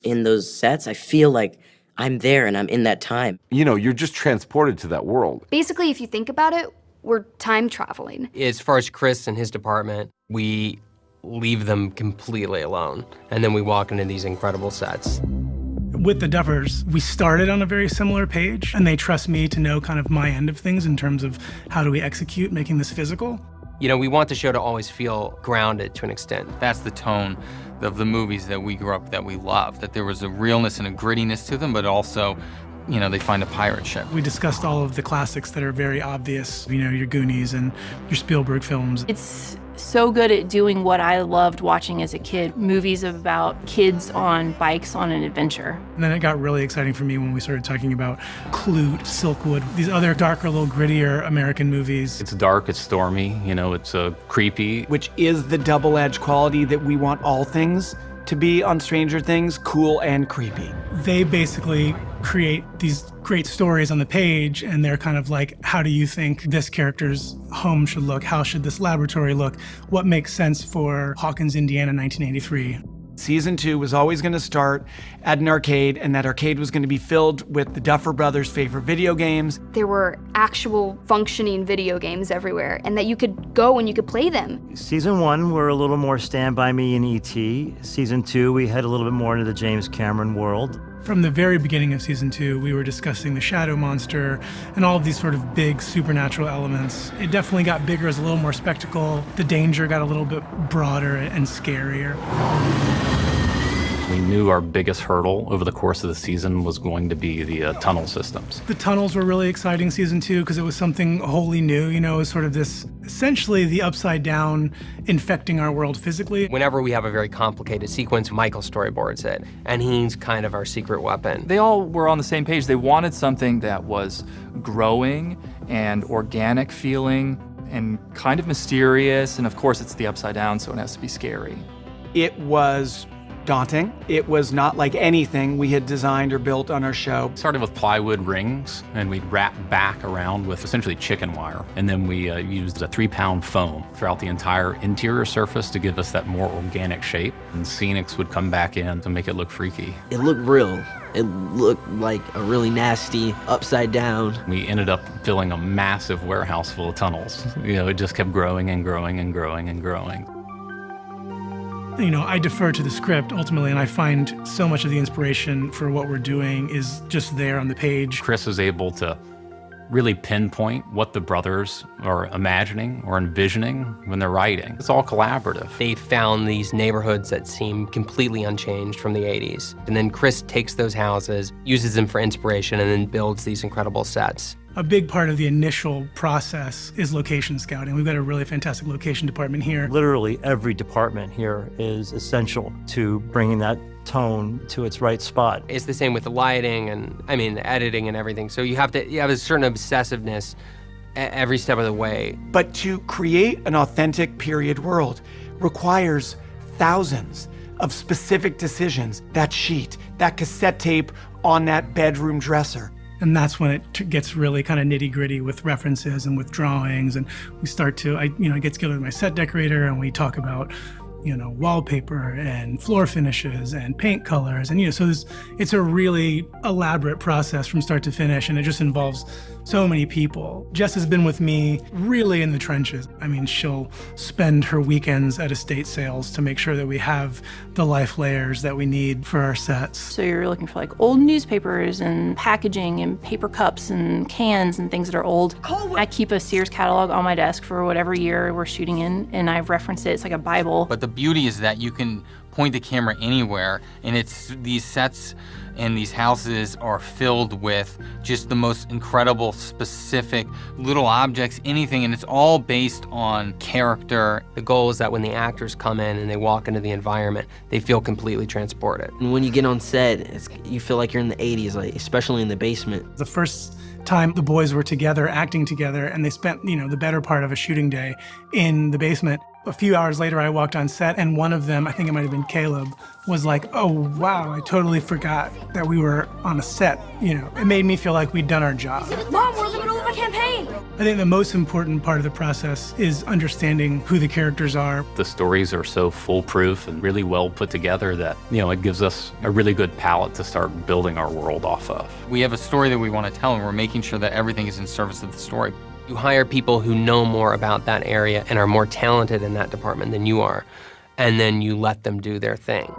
In those sets, I feel like I'm there and I'm in that time. You know, you're just transported to that world. Basically, if you think about it, we're time traveling. As far as Chris and his department, we leave them completely alone. And then we walk into these incredible sets. With the Duffers, we started on a very similar page, and they trust me to know kind of my end of things in terms of how do we execute making this physical. You know, we want the show to always feel grounded to an extent. That's the tone of the movies that we grew up that we loved, that there was a realness and a grittiness to them, but also, you know, they find a pirate ship. We discussed all of the classics that are very obvious, you know, your Goonies and your Spielberg films. It's so good at doing what I loved watching as a kid, movies about kids on bikes on an adventure. And then it got really exciting for me when we started talking about Clute, Silkwood, these other darker, a little grittier American movies. It's dark, it's stormy, you know, it's creepy. Which is the double-edged quality that we want all things to be on Stranger Things, cool and creepy. They basically create these great stories on the page, and they're kind of like, how do you think this character's home should look? How should this laboratory look? What makes sense for Hawkins, Indiana, 1983? Season 2 was always going to start at an arcade, and that arcade was going to be filled with the Duffer Brothers' favorite video games. There were actual functioning video games everywhere, and that you could go and you could play them. Season 1, we're a little more Stand By Me and E.T. Season 2, we head a little bit more into the James Cameron world. From the very beginning of season 2, we were discussing the shadow monster and all of these sort of big supernatural elements. It definitely got bigger as a little more spectacle. The danger got a little bit broader and scarier. We knew our biggest hurdle over the course of the season was going to be the tunnel systems. The tunnels were really exciting season 2 because it was something wholly new, you know, it was sort of this, essentially the upside down infecting our world physically. Whenever we have a very complicated sequence, Michael storyboards it, and he's kind of our secret weapon. They all were on the same page. They wanted something that was growing and organic feeling and kind of mysterious, and of course it's the upside down, so it has to be scary. It was daunting. It was not like anything we had designed or built on our show. Started with plywood rings, and we'd wrap back around with essentially chicken wire. And then we used a 3-pound foam throughout the entire interior surface to give us that more organic shape. And scenics would come back in to make it look freaky. It looked real. It looked like a really nasty upside down. We ended up filling a massive warehouse full of tunnels. You know, it just kept growing and growing and growing and growing. You know, I defer to the script ultimately, and I find so much of the inspiration for what we're doing is just there on the page. Chris is able to really pinpoint what the brothers are imagining or envisioning when they're writing. It's all collaborative. They found these neighborhoods that seem completely unchanged from the 80s. And then Chris takes those houses, uses them for inspiration, and then builds these incredible sets. A big part of the initial process is location scouting. We've got a really fantastic location department here. Literally every department here is essential to bringing that tone to its right spot. It's the same with the lighting and, I mean, the editing and everything. So you have a certain obsessiveness every step of the way. But to create an authentic period world requires thousands of specific decisions. That sheet, that cassette tape on that bedroom dresser. And that's when it gets really kind of nitty gritty with references and with drawings. And we start to, I get together with my set decorator and we talk about, you know, wallpaper and floor finishes and paint colors. And, you know, so it's a really elaborate process from start to finish, and it just involves so many people. Jess has been with me really in the trenches. I mean, she'll spend her weekends at estate sales to make sure that we have the life layers that we need for our sets. So you're looking for like old newspapers and packaging and paper cups and cans and things that are old. I keep a Sears catalog on my desk for whatever year we're shooting in, and I've referenced it. It's like a Bible. But the beauty is that you can point the camera anywhere, and it's these sets and these houses are filled with just the most incredible, specific little objects, anything, and it's all based on character. The goal is that when the actors come in and they walk into the environment, they feel completely transported. And when you get on set, you feel like you're in the 80s, like, especially in the basement. The first time the boys were together, acting together, and they spent, you know, the better part of a shooting day in the basement. A few hours later, I walked on set, and one of them, I think it might have been Caleb, was like, oh, wow, I totally forgot that we were on a set. You know, it made me feel like we'd done our job. Mom, we're in the middle of a campaign. I think the most important part of the process is understanding who the characters are. The stories are so foolproof and really well put together that, it gives us a really good palette to start building our world off of. We have a story that we want to tell, and we're making sure that everything is in service of the story. You hire people who know more about that area and are more talented in that department than you are, and then you let them do their thing.